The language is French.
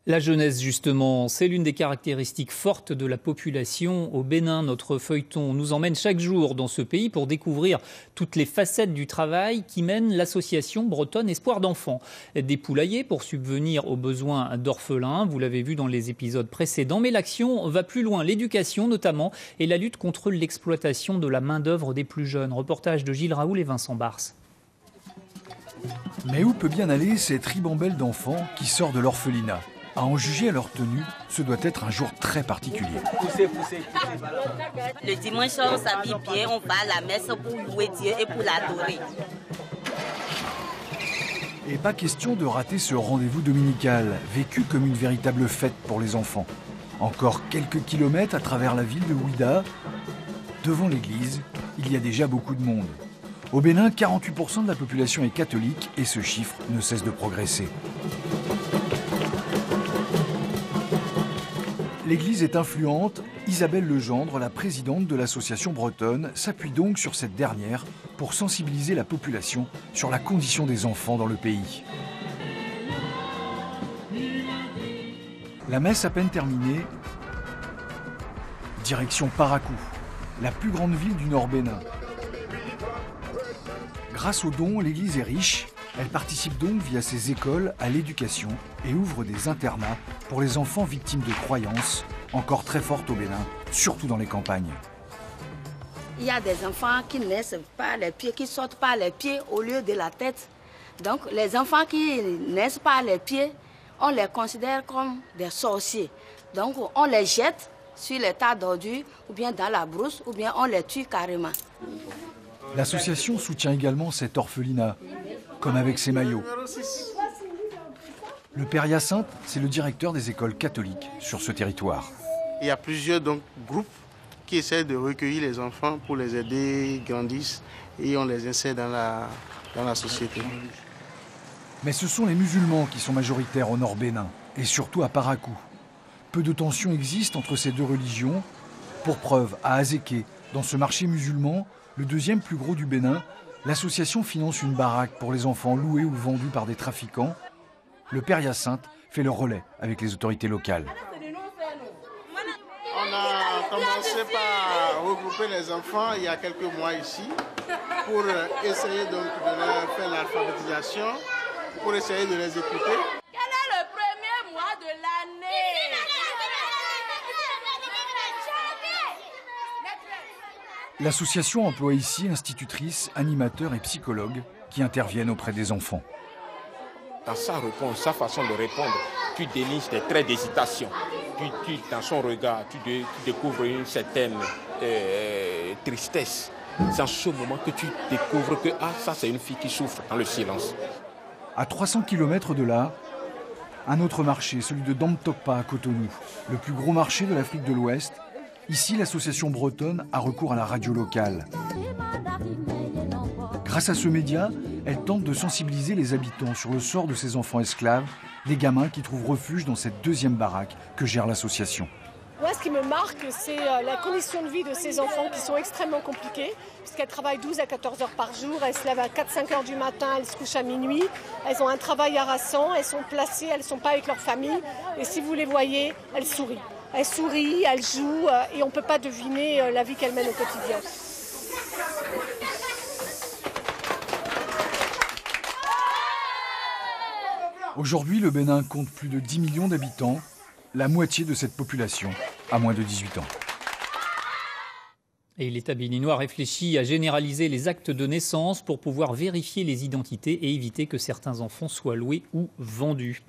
La jeunesse, justement, c'est l'une des caractéristiques fortes de la population au Bénin. Notre feuilleton nous emmène chaque jour dans ce pays pour découvrir toutes les facettes du travail qui mène l'association bretonne Espoir d'enfants. Des poulaillers pour subvenir aux besoins d'orphelins, vous l'avez vu dans les épisodes précédents, mais l'action va plus loin, l'éducation notamment et la lutte contre l'exploitation de la main-d'œuvre des plus jeunes. Reportage de Gilles Raoul et Vincent Bars. Mais où peut bien aller cette ribambelle d'enfants qui sort de l'orphelinat ? À en juger à leur tenue, ce doit être un jour très particulier. Le dimanche, on s'habille bien, on va à la messe pour louer Dieu et pour l'adorer. Et pas question de rater ce rendez-vous dominical, vécu comme une véritable fête pour les enfants. Encore quelques kilomètres à travers la ville de Ouidah. Devant l'église, il y a déjà beaucoup de monde. Au Bénin, 48% de la population est catholique et ce chiffre ne cesse de progresser. L'église est influente. Isabelle Legendre, la présidente de l'association bretonne, s'appuie donc sur cette dernière pour sensibiliser la population sur la condition des enfants dans le pays. La messe à peine terminée, direction Parakou, la plus grande ville du Nord Bénin. Grâce aux dons, l'église est riche. Elle participe donc via ses écoles à l'éducation et ouvre des internats pour les enfants victimes de croyances encore très fortes au Bénin, surtout dans les campagnes. Il y a des enfants qui naissent par les pieds, qui sortent par les pieds au lieu de la tête. Donc les enfants qui naissent par les pieds, on les considère comme des sorciers. Donc on les jette sur les tas d'ordures ou bien dans la brousse ou bien on les tue carrément. L'association soutient également cet orphelinat, comme avec ses maillots. Le père Hyacinthe, c'est le directeur des écoles catholiques sur ce territoire. Il y a plusieurs groupes qui essaient de recueillir les enfants pour les aider, ils grandissent et on les insère dans la société. Mais ce sont les musulmans qui sont majoritaires au Nord Bénin, et surtout à Parakou. Peu de tensions existent entre ces deux religions. Pour preuve, à Azéké, dans ce marché musulman, le deuxième plus gros du Bénin, l'association finance une baraque pour les enfants loués ou vendus par des trafiquants. Le père Hyacinthe fait le relais avec les autorités locales. On a commencé par regrouper les enfants il y a quelques mois ici pour essayer donc de leur faire l'alphabétisation, pour essayer de les écouter. Quel est le premier mois de l'année? L'association emploie ici institutrices, animateurs et psychologues qui interviennent auprès des enfants. Dans sa réponse, sa façon de répondre, tu déniches des traits d'hésitation. Dans son regard, tu découvres une certaine tristesse. C'est en ce moment que tu découvres que ça c'est une fille qui souffre dans le silence. À 300 km de là, un autre marché, celui de Damtokpa à Cotonou, le plus gros marché de l'Afrique de l'Ouest. Ici, l'association bretonne a recours à la radio locale. Grâce à ce média, elle tente de sensibiliser les habitants sur le sort de ces enfants esclaves, les gamins qui trouvent refuge dans cette deuxième baraque que gère l'association. Moi, ce qui me marque, c'est la condition de vie de ces enfants qui sont extrêmement compliquées, puisqu'elles travaillent 12 à 14 heures par jour, elles se lèvent à 4-5 heures du matin, elles se couchent à minuit, elles ont un travail harassant, elles sont placées, elles ne sont pas avec leur famille, et si vous les voyez, elles sourient. Elles sourient, elles jouent, et on ne peut pas deviner la vie qu'elles mènent au quotidien. Aujourd'hui, le Bénin compte plus de 10 millions d'habitants, la moitié de cette population a moins de 18 ans. Et l'État béninois réfléchit à généraliser les actes de naissance pour pouvoir vérifier les identités et éviter que certains enfants soient loués ou vendus.